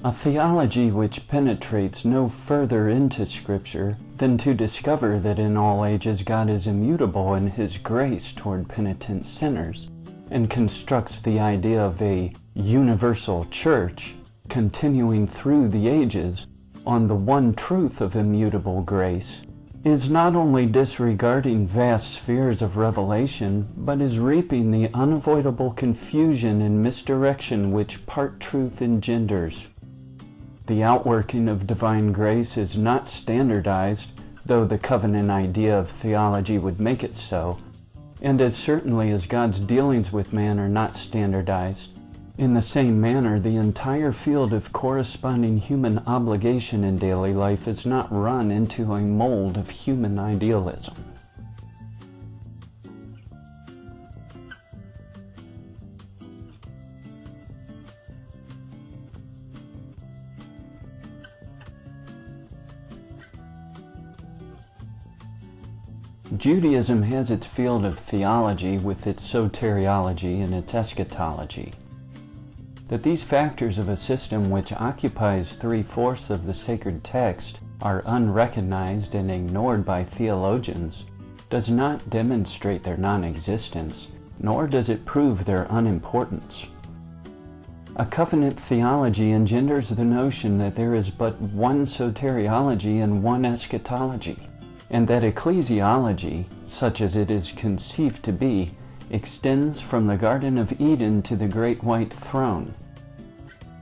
A theology which penetrates no further into Scripture than to discover that in all ages God is immutable in His grace toward penitent sinners, and constructs the idea of a universal church continuing through the ages on the one truth of immutable grace, is not only disregarding vast spheres of revelation, but is reaping the unavoidable confusion and misdirection which part truth engenders. The outworking of divine grace is not standardized, though the covenant idea of theology would make it so, and as certainly as God's dealings with man are not standardized. In the same manner, the entire field of corresponding human obligation in daily life is not run into a mold of human idealism. Judaism has its field of theology with its soteriology and its eschatology. That these factors of a system which occupies 3/4 of the sacred text are unrecognized and ignored by theologians does not demonstrate their non-existence, nor does it prove their unimportance. A covenant theology engenders the notion that there is but one soteriology and one eschatology, and that ecclesiology, such as it is conceived to be, extends from the Garden of Eden to the Great White Throne.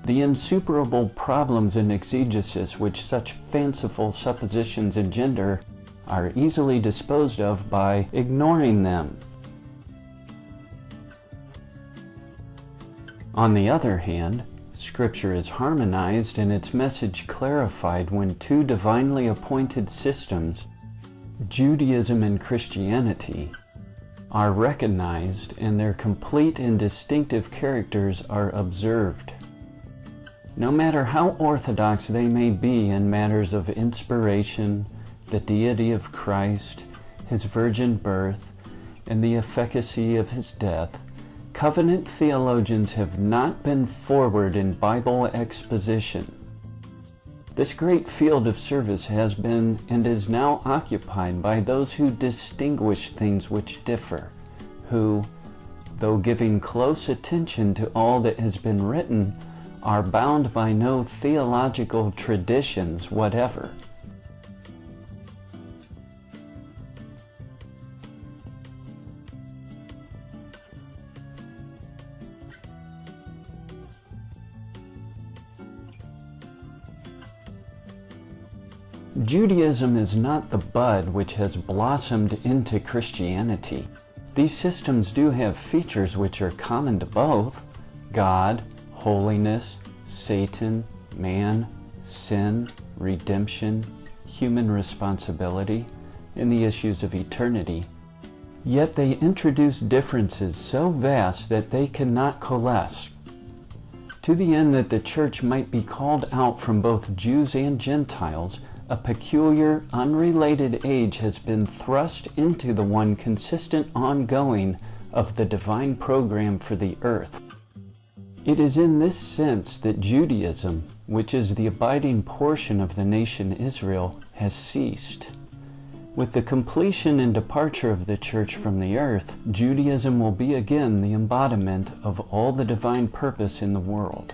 The insuperable problems in exegesis which such fanciful suppositions engender are easily disposed of by ignoring them. On the other hand, Scripture is harmonized and its message clarified when two divinely appointed systems, Judaism and Christianity, are recognized and their complete and distinctive characters are observed. No matter how orthodox they may be in matters of inspiration, the deity of Christ, His virgin birth, and the efficacy of His death, covenant theologians have not been forward in Bible exposition. This great field of service has been and is now occupied by those who distinguish things which differ, who, though giving close attention to all that has been written, are bound by no theological traditions whatever. Judaism is not the bud which has blossomed into Christianity. These systems do have features which are common to both: God, holiness, Satan, man, sin, redemption, human responsibility, and the issues of eternity. Yet they introduce differences so vast that they cannot coalesce. To the end that the church might be called out from both Jews and Gentiles, a peculiar, unrelated age has been thrust into the one consistent ongoing of the divine program for the earth. It is in this sense that Judaism, which is the abiding portion of the nation Israel, has ceased. With the completion and departure of the church from the earth, Judaism will be again the embodiment of all the divine purpose in the world.